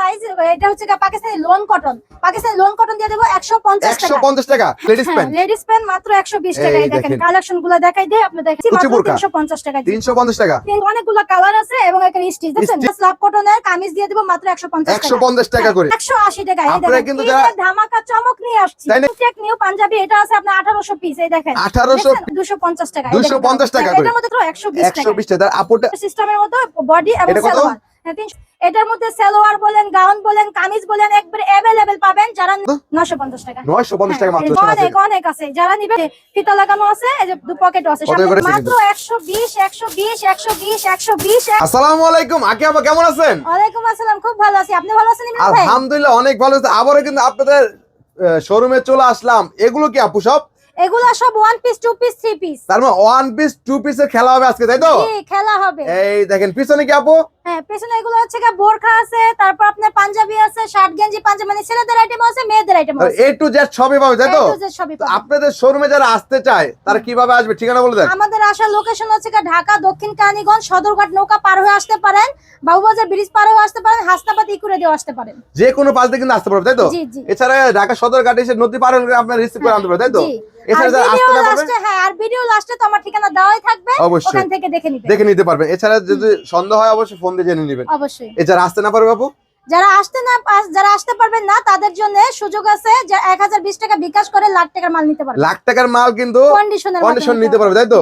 Size এটা হচ্ছে Pakistani lawn cotton দিয়ে দেব 150 টাকা। লেডিস প্যান্ট মাত্র 120 টাকায়। দেখেন কালেকশন গুলো দেখাই দেই আপনি দেখেন মাত্র 350 টাকা। 350 টাকা। অনেকগুলো কালার আছে এবং এখানে স্টিচ দেখেন। স্ল্যাব কটনের কামিজ দিয়ে দেব মাত্র 150 টাকা করে। 180 টাকা। এই আপনারা কিন্তু দেখেন ধামাকা চমক নিয়ে আসছি। টেক নিউ পাঞ্জাবি এটা আছে আপনার 1800 পিস। এই দেখেন 250 টাকা। 250 টাকা করে। এটার মধ্যে 120 টাকা। আপুটা সিস্টেমের মতো বডি এবং সালোয়ার। এটার মধ্যে সালোয়ার বলেন, গাউন বলেন, কামিজ বলেন একবারে अवेलेबल পাবেন। যারা 950 টাকা। 950 টাকা মাত্র। অনেক আছে। যারা নিবে ফিতা লাগানো আছে, এই যে দু পকেটও আছে। মাত্র 120। আসসালামু আলাইকুম আকি আপা, কেমন আছেন? ওয়ালাইকুম আসসালাম, খুব ভালো আছি। আপনি ভালো আছেন? আলহামদুলিল্লাহ অনেক ভালো আছি। আবারো কিন্তু আপনাদের শোরুমে চলে আসলাম। এগুলো কি আপু সব? এগুলা সব one piece, two piece, three piece. তার মানে ওয়ান পিস টু পিসের খেলা হবে আজকে, তাই তো? জি, খেলা হবে। এই দেখেন পিছনে কি আপু? হ্যাঁ, পেছনে এগুলো হচ্ছে বোরখা আছে, তারপর আপনার পাঞ্জাবি আছে, শার্ট গেঞ্জি পাঞ্জাবি, মানে ছেলেদের আইটেম আছে, মেয়েদের আইটেম আছে। এ টু জেড সবই পাবে, তাই তো? A to Z সবই পাবে। আপনাদের শোরুমে যারা আসতে চায় তারা কিভাবে আসবে, ঠিকানা বলে দেন। আমাদের আসার লোকেশন হচ্ছে ঢাকা দক্ষিণ কেরানীগঞ্জ, সদরঘাট নৌকা পার হয়ে আসতে পারেন, বাবুবাজার ব্রিজ পার হয়ে আসতে পারেন, হাসনাবাদ ইকুরে দিয়ে আসতে পারেন। যে কোনো পাশ দিয়ে কিন্তু আসতে পারবে, তাই তো? জি জি। এছাড়া ঢাকা সদরঘাট এসে নদী পার হলে আপনারা রিসিভ করে আনতে পারবেন, তাই তো? এছাড়া যারা আসতে না পারবে, হ্যাঁ, আর ভিডিও লাস্টে তো আমার ঠিকানা দেওয়াই থাকবে, ওখান থেকে দেখে নিতে পারবেন। এছাড়া যদি সন্দেহ হয় অবশ্যই ফোন দিয়ে জেনে নেবেন। অবশ্যই। এছাড়া আসতে না পারবে আপু, যারা আসতে পারবেন না তাদের জন্য সুযোগ আছে যে 1020 টাকা বিকাশ করে লাখ টাকার মাল নিতে পারবে। লাখ টাকার মাল কিন্তু কন্ডিশন নিতে পারবে, তাই তো?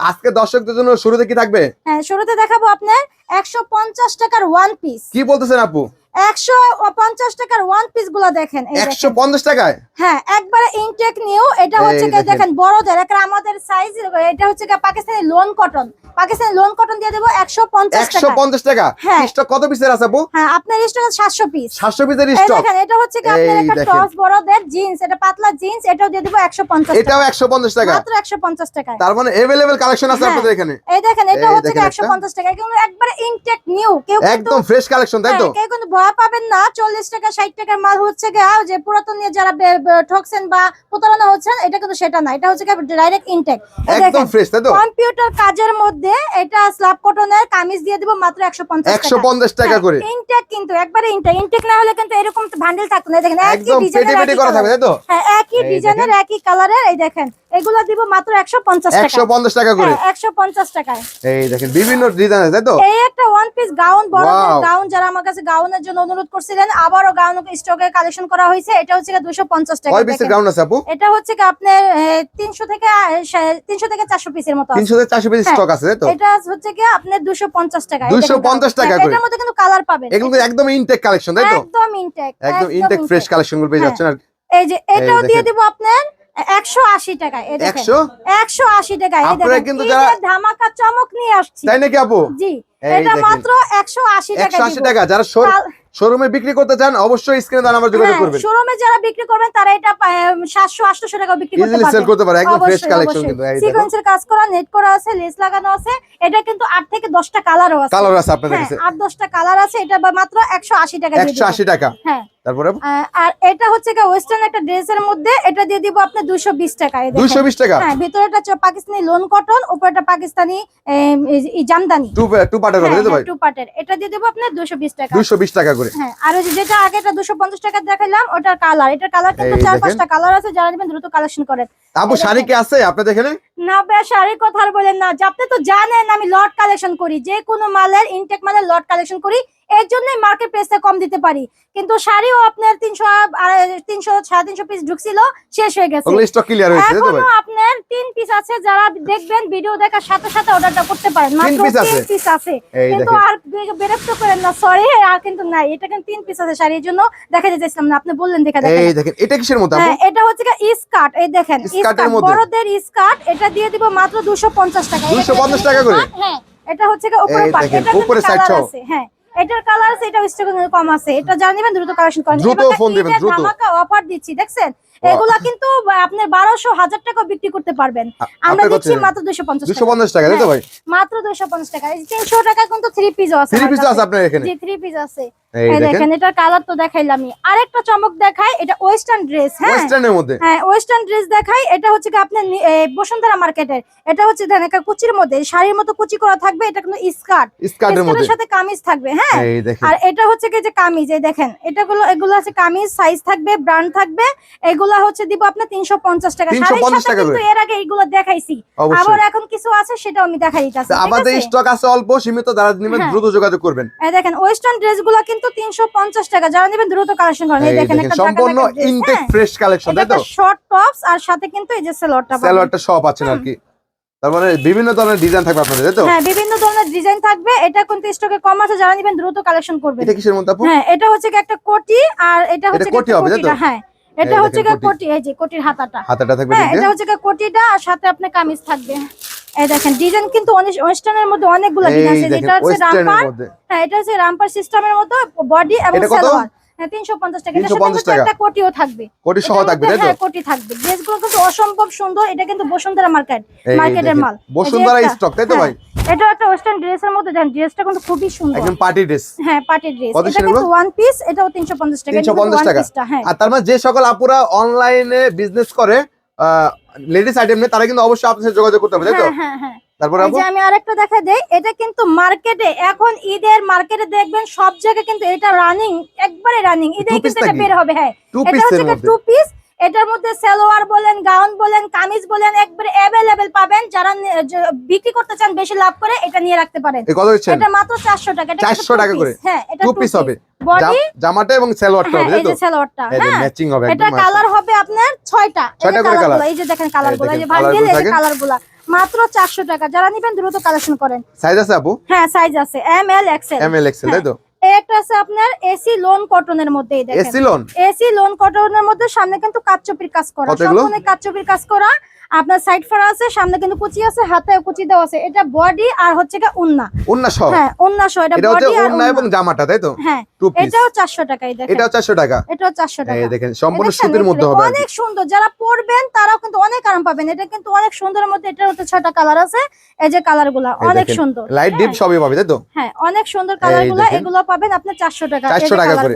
আজকে দর্শকদের জন্য শুরুতে কি থাকবে? হ্যাঁ, শুরুতে দেখাবো আপনার 150 টাকার ওয়ান পিস। কি বলতেছেন আপু? 150 টাকার ওয়ান পিস গুলো দেখেন। 150 টাকায়? হ্যাঁ, একবারে ইনটেক নিউ। এটা হচ্ছে দেখেন বড়দের একটা আমাদের সাইজ। এটা হচ্ছে পাকিস্তানি লোন কটন দিয়ে দেব 150 টাকা। স্টক কত পিসের আছে আপু? হ্যাঁ, আপনার স্টক 700 পিস। 700 পিসের স্টক। দেখেন এটা হচ্ছে আপনার একটা টপস বড়দের জিন্স, এটা পাতলা জিন্স, এটাও দিয়ে দেব 150 টাকা। এটাও 150 টাকা। মাত্র 150 টাকা। তার মানে अवेलेबल কালেকশন আছে আপনাদের এখানে। এই দেখেন এটা হচ্ছে 150 টাকা। কিন্তু একবারে ইনটেক নিউ। একদম ফ্রেশ কালেকশন, তাই তো? কেউ কিন্তু ভয় পাবেন না। 40 টাকা 60 টাকার মাল হচ্ছে যে পুরাতন নিয়ে যারা ঠকছেন বা প্রতারণা হচ্ছেন, এটা কিন্তু সেটা না। এটা হচ্ছে ডাইরেক্ট ইনটেক। একদম ফ্রেশ, তাই তো? কম্পিউটার কাজের মধ্যে এটা স্ল্যাব কটনের কামিজ দিয়ে দেব মাত্র 150 টাকা করে। ইনটেক কিন্তু একবারে ইনটেক না হলে কিন্তু এরকম বান্ডেল থাকতো না। দেখেন একই ডিজাইনের পেটি করা থাকবে, তাই তো? হ্যাঁ, একই ডিজাইনের একই কালারের। এই দেখেন এগুলো দিব মাত্র 150 টাকা। 150 টাকা করে। 150 টাকায়। এই দেখেন বিভিন্ন ডিজাইন আছে, তাই তো? এই একটা ওয়ান পিস গাউন, বড় গাউন যারা আমার কাছে গাউনের জন্য অনুরোধ করছিলেন, আবারও গাউন স্টকে কালেকশন করা হয়েছে। এটা হচ্ছে 250 টাকা। কয় পিসের গাউন আছে আপু? এটা হচ্ছে আপনার 300 থেকে 400 পিসের মতো আছে। 300 থেকে 400 পিস স্টক আছে, তাই তো? এটা হচ্ছে আপনার 250 টাকা। 250 টাকা করে। এটার মধ্যে কিন্তু কালার পাবেন। এগুলো একদম ইনটেক কালেকশন, তাই তো? একদম ইনটেক ফ্রেশ কালেকশন গুলো পেয়ে যাচ্ছেন। আর এই যে এটাও দিয়ে দিব আপনার 180 টাকায়। এই দেখেন 180 টাকায়। এই দেখেন কিন্তু ধামাকা চমক নিয়ে আসছি, তাই নাকি আপু? জি, এটা মাত্র 180 টাকা। 180 টাকা। যারা শোরুমে বিক্রি করতে চান অবশ্যই স্ক্রিনে দেওয়া নাম্বার যোগাযোগ করবেন। শোরুমে যারা বিক্রি করবেন তারা এটা 700-800 টাকা বিক্রি করতে পারবেন। সেল করতে পারে। একদম ফ্রেশ কালেকশন কিন্তু। এই দেখুন সিকোয়েন্সের কাজ করা, নেট করা আছে, লেস লাগানো আছে। এটা কিন্তু 8 থেকে 10টা কালারও আছে। কালার আছে আপনাদের কাছে? 8-10টা কালার আছে। এটা মাত্র 180 টাকা দিয়ে দিবেন। 180 টাকা। হ্যাঁ। তারপরে আর এটা হচ্ছে ওয়েস্টার্ন একটা ড্রেসের মধ্যে, এটা দিয়ে দিব আপনি 220 টাকা। 220 টাকা। হ্যাঁ, ভিতরেটা পাকিস্তানি লোন কটন, উপরেটা পাকিস্তানি জামদানি। টু পার্টের হবে, তাই তো ভাই? টু পার্টের। এটা দিয়ে দিব আপনি 220 টাকা। 220 টাকা করে। হ্যাঁ, আর যেটা আগে এটা 250 টাকা দেখাইলাম, ওটার কালার। এটার কালার কিন্তু 4-5টা কালার আছে। যারা নেবেন দ্রুত কালেকশন করেন। আপু শাড়ি কি আছে আপনাদের এখানে? না ভাই, শাড়ির কথা আর বলেন না। আপনি তো জানেন আমি লট কালেকশন করি, যে কোনো মালের ইনটেক মালের লট কালেকশন করি। এর জন্যই মার্কেট প্রাইসটা কম দিতে পারি। কিন্তু শাড়িও আপনার 300-350 পিস ঢুকছিল, শেষ হয়ে গেছে। ওগুলো স্টক ক্লিয়ার হয়েছে, তাই তো ভাই? এখনো আপনার 3 পিস আছে। যারা দেখবেন ভিডিও দেখার সাথে সাথে অর্ডারটা করতে পারেন। মাত্র 3 পিস আছে। কিন্তু আর বিরক্ত করেন না, সরি, আর কিন্তু নাই। এটা কিন্তু 3 পিস আছে শাড়ির জন্য দেখাতে চাইছিলাম না, আপনি বললেন দেখা দেখেন। এই দেখেন এটা কিসের মধ্যে আপু? হ্যাঁ, এটা হচ্ছে স্কার্ট। এই দেখেন স্কার্ট, বড়দের স্কার্ট। এটা দিয়ে দিব মাত্র 250 টাকা। 250 টাকা করে। হ্যাঁ, এটা হচ্ছে উপরে পার্ট। এটা উপরে সাইড সহ আছে। হ্যাঁ, এটার কালার আছে, এটা স্টক কম আছে। এটা জানেন দ্রুত কালেকশন করেন। দ্রুত ফোন দিবেন, দ্রুত। ধামাকা অফার দিচ্ছি, দেখছেন এগুলা কিন্তু আপনার 1200-1000 টাকা বিক্রি করতে পারবেন, আমরা দিচ্ছি মাত্র 250 টাকা, তাই তো ভাই? মাত্র 250 টাকা। এই 300 টাকা কিন্তু 3 পিসও আছে, 3 পিস আছে আপনার এখানে? জি 3 পিস আছে। এই দেখেন এটার কালার তো দেখাইলামই। আরেকটা চমক দেখাই, এটা ওয়েস্টার্ন ড্রেস। হ্যাঁ, ওয়েস্টার্নের মধ্যে, হ্যাঁ ওয়েস্টার্ন ড্রেস দেখাই। এটা হচ্ছে কি আপনার বসুন্ধরা মার্কেটের, এটা হচ্ছে দেখেন একটা কুচির মধ্যে শাড়ির মতো কুচি করা থাকবে, এটা কিন্তু স্কার্টের মধ্যে সাথে কামিজ থাকবে। হ্যাঁ, আর এটা হচ্ছে কি যে কামিজ, এই দেখেন এগুলো আছে কামিজ, সাইজ থাকবে, ব্র্যান্ড থাকবে। এগুলা হচ্ছে দিব আপনার 350 টাকা। শাড়ির সাথে কিন্তু এর আগে এগুলো দেখাইছি, আবার এখন কিছু আছে সেটাও আমি দেখাই দিতেছি। আমাদের স্টক আছে অল্প সীমিত, যারা নেবেন দ্রুত যোগাযোগ করবেন। এই দেখেন ওয়েস্টার্ন ড্রেসগুলো কিন্তু 350 টাকা, যারা নেবেন দ্রুত কালেকশন করেন। এই দেখেন একটা সম্পূর্ণ ইনটেক ফ্রেশ কালেকশন, তাই তো? শর্ট টপস আর সাথে কিন্তু এই যে সালোয়ারটা সব আছে আর কি। তারপরে বিভিন্ন ধরনের ডিজাইন থাকবে আপনাদের, তাই তো? হ্যাঁ, বিভিন্ন ধরনের ডিজাইন থাকবে। এটা কিন্তু স্টকে কম আছে, যারা নেবেন দ্রুত কালেকশন করবেন। এটা কিসের মধ্যে আপু? হ্যাঁ, এটা হচ্ছে একটা কোটি, আর এটা হচ্ছে কোটি হবে, তাই তো? হ্যাঁ, এটা হচ্ছে কোটি, এই যে কোটির হাতাটা থাকবে। হ্যাঁ, এটা হচ্ছে কোটিটা, আর সাথে আপনার কামিজ থাকবে। এই দেখেন ডিজাইন কিন্তু ওয়েস্টার্নের মধ্যে অনেকগুলো ডিজাইন আছে। এটা হচ্ছে রামপার, হ্যাঁ এটা হচ্ছে রামপার সিস্টেমের মতো বডি এবং সালোয়ার। 350 টাকা। এটার সাথে একটা কোটিও থাকবে, কোটি সহ থাকবে, তাই তো? হ্যাঁ, কোটি থাকবে। ড্রেসগুলো কিন্তু অসম্ভব সুন্দর। এটা কিন্তু বসুন্ধরা মার্কেটের মাল, বসুন্ধরা স্টক, তাই তো ভাই? এটা একটা ওয়েস্টার্ন ড্রেসের মধ্যে দেন, ড্রেসটা কিন্তু খুবই সুন্দর, একদম পার্টি ড্রেস। হ্যাঁ পার্টি ড্রেস। এটা কিন্তু ওয়ান পিস, এটাও 350 টাকা। 350 টাকা। আর তার মানে যে সকল আপুরা অনলাইনে বিজনেস করে লেডিস আইটেম নিয়ে, তারা কিন্তু অবশ্যই আপনার সাথে যোগাযোগ করতে হবে, তাই তো? হ্যাঁ হ্যাঁ। তারপরে আপু আমি আরেকটা দেখা দেই, এটা কিন্তু মার্কেটে এখন ঈদের মার্কেটে দেখবেন সব জায়গায় কিন্তু এটা রানিং, একবারে রানিং। ঈদে কিন্তু এটা বের হবে। হ্যাঁ, এটা হচ্ছে 2 পিস। এটার মধ্যে সালোয়ার বলেন, গাউন বলেন, কামিজ বলেন, একবারে अवेलेबल পাবেন। যারা বিক্রি করতে চান বেশি লাভ করে, এটা নিয়ে রাখতে পারেন। এটা মাত্র 400 টাকা। এটা 400 টাকা করে। হ্যাঁ, এটা 2 পিস হবে, বডি জামাটা এবং সালোয়ারটা হবে, তাই তো? এই যে সালোয়ারটা, হ্যাঁ, ম্যাচিং হবে একদম। এটা কালার হবে আপনার 6টা। এই যে কালারগুলো, এই যে দেখেন কালারগুলো, এই যে ভান্ডেল, এই যে কালারগুলো মাত্র 400 টাকা। যারা নেবেন দ্রুত কালেকশন করেন। সাইজ আছে আপু? হ্যাঁ, সাইজ আছে এম এল এক্সেল। তাই তো? এই একটা আছে আপনার এসি লোন কটনের মধ্যে, এই দেখেন এসি লোন কটনের মধ্যে, সামনে কিন্তু কাচচুপির কাজ করা, সম্পূর্ণ কাচচুপির কাজ করা। আপনার সাইড ফাড়া আছে, সামনে কিন্তু কুচি আছে, হাতে কুচি দেওয়া আছে। এটা বডি আর হচ্ছে কি ওন্না সহ। হ্যাঁ, ওন্না সহ। এটা বডি আর ওন্না এবং জামাটা, তাই তো? হ্যাঁ, এটাও 400 টাকা। এই দেখেন এটাও 400 টাকা। এটাও 400 টাকা। এই দেখেন সম্পূর্ণ সুতির মধ্যে হবে, অনেক সুন্দর। যারা পরবেন তারাও কিন্তু অনেক আরাম পাবেন। এটা কিন্তু অনেক সুন্দরের মধ্যে, এটার হচ্ছে 6টা কালার আছে। এই যে কালারগুলো অনেক সুন্দর, লাইট ডিপ সবই পাবে, তাই তো? হ্যাঁ, অনেক সুন্দর কালারগুলো। এগুলো পাবেন আপনি 400 টাকা। 400 টাকা করে।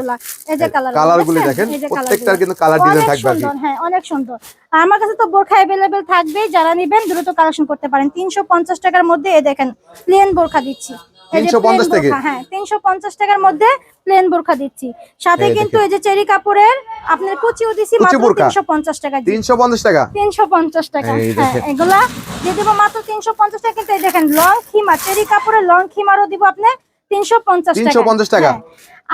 এই যে কালারগুলো দেখেন, প্রত্যেকটার কিন্তু কালার ডিজাইন থাকবে। হ্যাঁ, অনেক সুন্দর। আমার কাছে তো বোরখা अवेलेबल থাকবে, যারা নেবেন দ্রুত কালেকশন করতে পারেন। 350 টাকার মধ্যে এই দেখেন প্লেন বোরখা দিচ্ছি। 350 টাকা। হ্যাঁ, 350 টাকার মধ্যে প্লেন বোরখা দিচ্ছি। সাথে কিন্তু এই যে চেরি কাপড়ের আপনার কুচিও দিছি, মাত্র 350 টাকা। 350 টাকা। 350 টাকা। হ্যাঁ, এগুলা দিয়ে দিব মাত্র 350 টাকা। কিন্তু এই দেখেন লং খিমা, চেরি কাপড়ের লং খিমারও দিব আপনি 350 টাকা।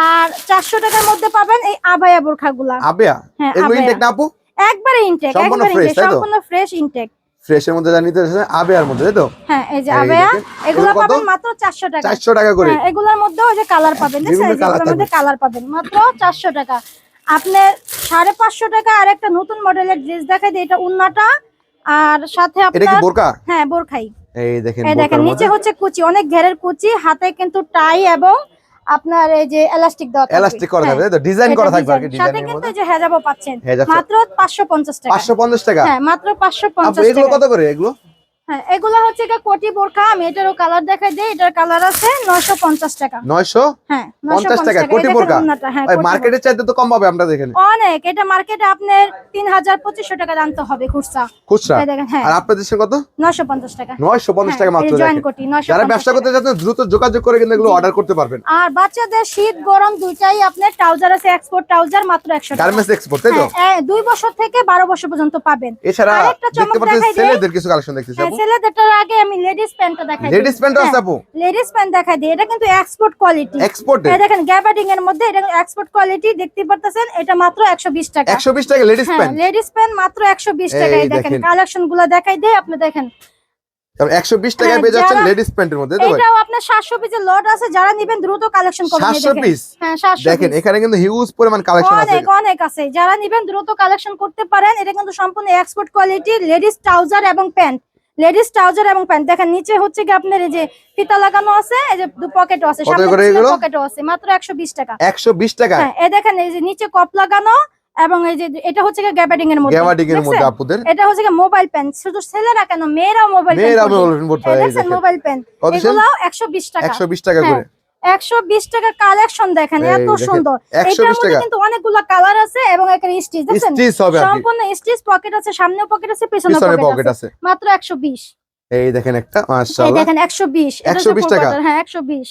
আর 400 টাকার মধ্যে পাবেন এই আবায়া বোরখাগুলা। আবায়া এগুলো ইনটেক না আপু? একবারে ইনটেক, সম্পূর্ণ ফ্রেশ ইনটেক। ফ্রেশের মধ্যে জানিতে আছে আবায়ার মধ্যে, তাই তো? হ্যাঁ, এই যে আবায়া, এগুলো পাবেন মাত্র 400 টাকা। 400 টাকা করে। হ্যাঁ, এগুলোর মধ্যে ওই যে কালার পাবেন, দেখছেন? এগুলোর মধ্যে কালার পাবেন মাত্র 400 টাকা। আপনি 550 টাকা। আর একটা নতুন মডেলের ড্রেস দেখাই দিই, এটা উন্নাটা আর সাথে আপনার, এটা কি বোরকা? হ্যাঁ, বোরখাই। এই দেখেন, এই দেখেন নিচে হচ্ছে কুচি, অনেক ঘেরের কুচি, হাতে কিন্তু টাই এবং আপনার এই যে এলাস্টিক দেওয়া থাকবে, এলাস্টিক করা থাকবে, তাই তো? ডিজাইন করা থাকবে আর কি। সাথে কিন্তু এই যে হেজাবও পাচ্ছেন মাত্র 550 টাকা। 550 টাকা। হ্যাঁ, মাত্র 550 টাকা। এগুলো কত করে এগুলো? হ্যাঁ, এগুলো হচ্ছে কোটি বোরখা। আমি এটারও কালার দেখাই দেই। এটার কালার আছে 950 টাকা। 900? হ্যাঁ, 50 টাকা কোটি বোরখা। ভাই মার্কেটের চাইতে তো কম পাবে আমরা দেখেন। অনেক। এটা মার্কেটে আপনার 3200 টাকা জানতে হবে খুচরা। এই দেখেন। হ্যাঁ, আর আপনাদের দেশে কত? 950 টাকা। 950 টাকা মাত্র। জয়েন কোটি 950। যারা ব্যবসা করতে চাচ্ছেন দ্রুত যোগাযোগ করে কিন্তু এগুলো অর্ডার করতে পারবেন। আর বাচ্চাদের শীত গরম দুইটাই আপনার ট্রাউজার আছে, এক্সপোর্ট ট্রাউজার মাত্র 100 টাকা। গার্মেন্টস এক্সপোর্ট, তাই তো? হ্যাঁ, 2 বছর থেকে 12 বছর পর্যন্ত পাবেন। এছাড়া দেখতে পাচ্ছেন ছেলেদের কিছু কালেকশন দেখতেছি আপু। ছেলেদেরটার আগে আমি লেডিস প্যান্টটা দেখাই দিই। লেডিস প্যান্ট আছে আপু? লেডিস প্যান্ট দেখাই দিই। এটা কিন্তু এক্সপোর্ট কোয়ালিটি। এক্সপোর্ট। এই দেখেন গ্যাবার্ডিং এর মধ্যে, এটা এক্সপোর্ট কোয়ালিটি দেখতে পারতেছেন। এটা মাত্র 120 টাকা। 120 টাকা লেডিস প্যান্ট। লেডিস প্যান্ট মাত্র 120 টাকা। এই দেখেন কালেকশনগুলো দেখাই দেই, আপনি দেখেন। 120 টাকায় পেয়ে যাচ্ছেন লেডিস প্যান্টের মধ্যে, তাই তো? এটাও আপনার 700 পিসের লট আছে, যারা নেবেন দ্রুত কালেকশন করুন। 700 পিস? হ্যাঁ, 700 দেখেন এখানে কিন্তু হিউজ পরিমাণ কালেকশন আছে। অনেক আছে। যারা নেবেন দ্রুত কালেকশন করতে পারেন। এটা কিন্তু সম্পূর্ণ এক্সপোর্ট কোয়ালিটি। লেডিস ট্রাউজার এবং প্যান্ট, লেডিস ট্রাউজার এবং প্যান্ট। দেখেন নিচে হচ্ছে কি আপনার এই যে ফিতা লাগানো আছে, এই যে দু পকেটও আছে, সামনে পকেটও আছে, মাত্র 120 টাকা। 120 টাকা। হ্যাঁ, এই দেখেন এই যে নিচে কপ লাগানো, এবং এই যে এটা হচ্ছে গ্যাবার্ডিং এর মধ্যে, গ্যাবার্ডিং এর মধ্যে আপুদের এটা হচ্ছে মোবাইল পেন, শুধু ছেলেরা কেন মেয়েরাও মোবাইল পেন, দেখেন মোবাইল পেন, এগুলো 120 টাকা, 120 টাকা করে, 120 টাকার কালেকশন দেখেন এত সুন্দর। এটার মধ্যে কিন্তু অনেকগুলো কালার আছে এবং একটা স্টিচ দেখেন, সম্পূর্ণ স্টিচ, পকেট আছে, সামনেও পকেট আছে, পিছনেও পকেট আছে, মাত্র 120। এই দেখেন একটা মাশাআল্লাহ, এই দেখেন 120, 120 টাকা, হ্যাঁ 120।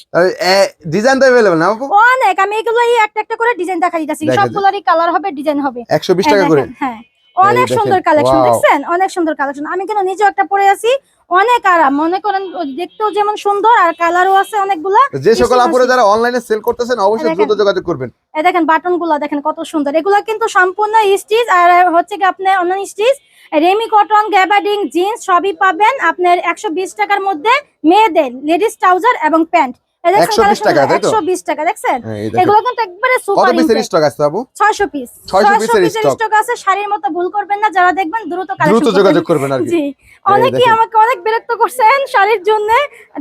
ডিজাইন তো अवेलेबल না আপু? অনেক, আমি এগুলোই একটা একটা করে ডিজাইন দেখাই দিতেছি, সবগুলোরই কালার হবে, ডিজাইন হবে। 120 টাকা করে, হ্যাঁ অনেক সুন্দর কালেকশন দেখছেন, অনেক সুন্দর কালেকশন। আমি কিন্তু নিজেও একটা পরে আছি, অনেক আরাম, মনে করেন দেখতেও যেমন সুন্দর আর কালারও আছে অনেকগুলা। যে সকল আপুরা যারা অনলাইনে সেল করতেছেন অবশ্যই দ্রুত যোগাযোগ করবেন। এই দেখেন বাটনগুলো দেখেন কত সুন্দর, এগুলা কিন্তু সম্পূর্ণ স্টিচ আর হচ্ছে কি আপনার online stitch, Remi cotton, gabardine, jeans সবই পাবেন আপনার 120 টাকার মধ্যে। মেয়েদের লেডিস ট্রাউজার এবং প্যান্ট 120 টাকা, তাই তো? 120 টাকা দেখছেন, এগুলো কিন্তু একবারে সুপার। কত পিসের স্টক আছে আপু? 600 পিস, 600 পিসের স্টক আছে। শাড়ির মতো ভুল করবেন না, যারা দেখবেন দ্রুত যোগাযোগ করবেন আর কি। জি, অনেকেই আমাকে অনেক বিরক্ত করছেন শাড়ির জন্য,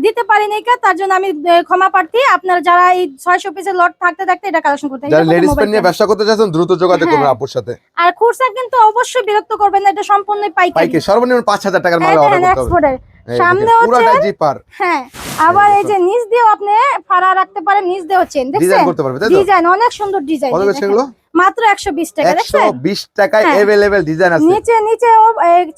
দিতে পারিনি, তার জন্য আমি ক্ষমা প্রার্থী। আপনারা যারা এই 600 পিসের লট থাকতে থাকতে এটা কালেকশন করতে, যারা লেডিস পেন নিয়ে ব্যবসা করতে চাচ্ছেন দ্রুত যোগাযোগ করবেন আপুর সাথে। আর খুচরা কিন্তু অবশ্যই বিরক্ত করবেন না, এটা সম্পূর্ণ পাইকারি, সর্বনিম্ন 5000 টাকার মাল অর্ডার করতে হবে। সামনে পুরোটা জিপার, হ্যাঁ, আবার এই যে নিচ দিয়েও আপনি ফাড়া রাখতে পারেন, নিচ দিয়ে হচ্ছেন ডিজাইন করতে পারবে, তাই তো? ডিজাইন অনেক সুন্দর ডিজাইন, কত করে এগুলো? মাত্র 120 টাকা, দেখছেন 120 টাকায় अवेलेबल ডিজাইন আছে, নিচেও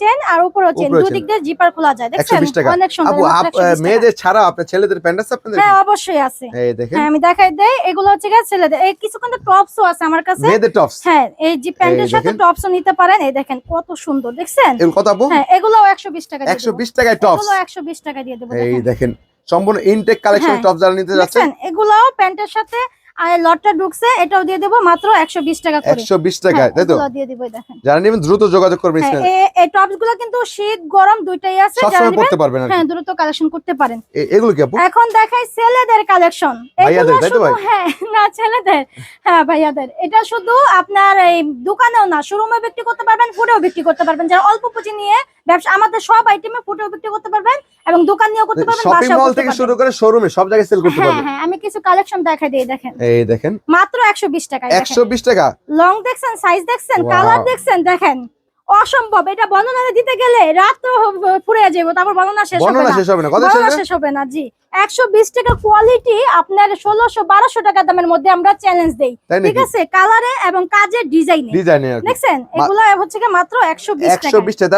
চেন আর উপরেও চেন, দুই দিক দিয়ে জিপার খোলা যায়, দেখছেন 120 টাকা। অনেক সুন্দর। আপু মেয়েদের ছাড়া আপনি ছেলেদের প্যান্ট আছে আপনাদের? হ্যাঁ অবশ্যই আছে, এই দেখেন, হ্যাঁ আমি দেখাই দেই। এগুলো হচ্ছে ছেলেদের, এই কিছু কিন্তু টপসও আছে আমার কাছে, মেয়েদের টপস, হ্যাঁ এই যে প্যান্টের সাথে টপসও নিতে পারেন। এই দেখেন কত সুন্দর, দেখছেন এর কত আপু? হ্যাঁ এগুলো 120 টাকা, 120 টাকায় টপস, এগুলো 120 টাকা দিয়ে দেব। এই দেখেন সম্পূর্ণ ইনটেক কালেকশন টপস যারা নিতে যাচ্ছেন, এগুলাও প্যান্টের সাথে আর লটটা ঢুকছে, এটাও দিয়ে দেব মাত্র 120 টাকা করে, 120 টাকায়, তাই তো? এগুলো দিয়ে দেব। দেখেন যারা নেবেন দ্রুত যোগাযোগ করবেন। এই টপস গুলো কিন্তু শীত গরম দুইটাই আছে, যারা নেবেন পড়তে পারবেন, হ্যাঁ দ্রুত কালেকশন করতে পারেন। এগুলো কি আপু? এখন দেখাই ছেলেদের কালেকশন, ভাইয়াদের, তাই তো ভাই? হ্যাঁ না ছেলেদের, হ্যাঁ ভাইয়াদের। এটা শুধু আপনার এই দোকানেও না, শোরুমে বিক্রি করতে পারবেন, ফুটেও বিক্রি করতে পারবেন। যারা অল্প পুঁজি নিয়ে ব্যবসা, আমাদের সব আইটেমে ফুটেও বিক্রি করতে পারবেন এবং দোকান নিয়েও করতে পারবেন, শপিং মল থেকে শুরু করে শোরুমে সব জায়গায় সেল করতে পারবেন। হ্যাঁ আমি কিছু কালেকশন দেখাই দিই, দেখেন এই দেখেন মাত্র 120 টাকা, 120 টাকা। লং দেখছেন, সাইজ দেখছেন, কালার দেখছেন, দেখেন অসম্ভব। এটা বর্ণনা দিতে গেলে রাত তো পুড়ে যাবে, তারপর বর্ণনা শেষ হবে না, কত শেষ হবে না। জি 120 টাকা কোয়ালিটি আপনার 1600-1200 টাকা দামের মধ্যে আমরা চ্যালেঞ্জ দেই, ঠিক আছে? কালারে এবং কাজের ডিজাইনে দেখছেন, এগুলো হচ্ছে কি মাত্র 120 টাকা। 120 টাকা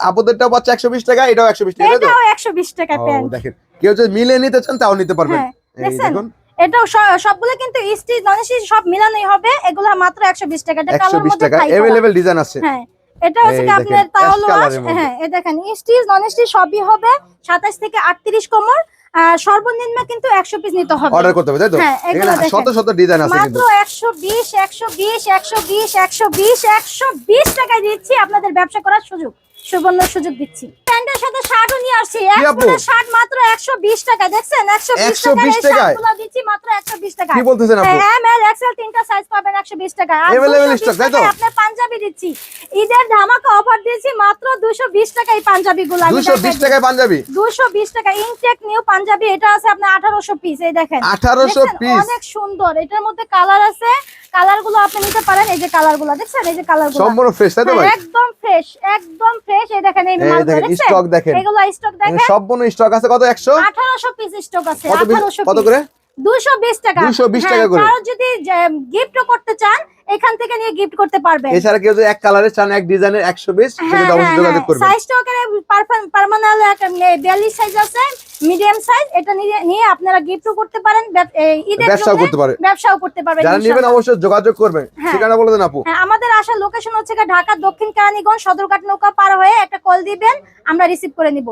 আপুদেরটাও পাচ্ছে 120 টাকা, এটাও 120 টাকা, এটাও 120 টাকা প্যান্ট। দেখেন কেউ যদি মিলে নিতে চান তাও নিতে পারবেন। এই দেখুন এটাও সবগুলো কিন্তু স্টিচ নন স্টিচ সব মিলানোই হবে, এগুলো মাত্র 120 টাকা। এটা কালার 120 মধ্যে টাকা अवेलेबल ডিজাইন আছে। হ্যাঁ এটা হচ্ছে কি আপনার তাওয়াল ওয়াশ, হ্যাঁ এই দেখেন স্টিচ নন স্টিচ সবই হবে। 27 থেকে 38 কোমর, সর্বনিম্ন কিন্তু 100 পিস নিতে হবে, অর্ডার করতে হবে, তাই তো? এখানে শত শত ডিজাইন আছে কিন্তু মাত্র 120 টাকায় দিচ্ছি আপনাদের ব্যবসা করার সুযোগ, সুবর্ণ সুযোগ দিচ্ছি। প্যান্টের সাথে শার্টও নিয়ে আসছি, একটা শার্ট মাত্র 120 টাকা, দেখছেন 120 টাকা এগুলো দিচ্ছি মাত্র 120 টাকা। কি বলতেছেন আপু? এম এল এক্সেল তিনটা সাইজ পাবেন 120 টাকা। আর अवेलेबल স্টক, তাই তো? আপনি পাঞ্জাবি দিচ্ছি, ঈদের ধামাকা অফার দিয়েছি মাত্র 220 টাকা। এই পাঞ্জাবিগুলো 220 টাকায় পাঞ্জাবি, 220 টাকা ইনটেক নিউ পাঞ্জাবি। এটা আছে আপনার 1800 পিস, এই দেখেন 1800 পিস, অনেক সুন্দর। এটার মধ্যে কালার আছে, কালারগুলো আপনি নিতে পারেন। এই যে কালারগুলো দেখছেন, এই যে কালারগুলো সম্পূর্ণ ফ্রেশ, তাই তো ভাই? একদম ফ্রেশ, একদম ফ্রেশ। এই দেখেন এই মালগুলো দেখেন, স্টক দেখেন, এগুলো স্টক দেখেন, সম্পূর্ণ স্টক আছে। কত? 1800 পিস স্টক আছে। 1800 কত করে? 220 টাকা, 220 টাকা করে। আর যদি গিফটও করতে চান এখান থেকে নিয়ে গিফট করতে পারবেন। এছাড়া কেউ যদি এক কালারের চান, এক ডিজাইনের 120, সেটা অবশ্যই যোগাযোগ করবেন। সাইজটাও এখানে পার্মানেন্ট 42 সাইজ আছে, মিডিয়াম সাইজ। এটা নিয়ে আপনারা গিফটও করতে পারেন, ঈদের ব্যবসাও করতে পারেন, ব্যবসাও করতে পারবেন। যারা নেবেন অবশ্যই যোগাযোগ করবেন। ঠিকানা বলে দেন আপু। আমাদের আসার লোকেশন হচ্ছে ঢাকা দক্ষিণ কেরানীগঞ্জ, সদরঘাট নৌকা পার হয়ে একটা কল দিবেন, আমরা রিসিভ করে নিব।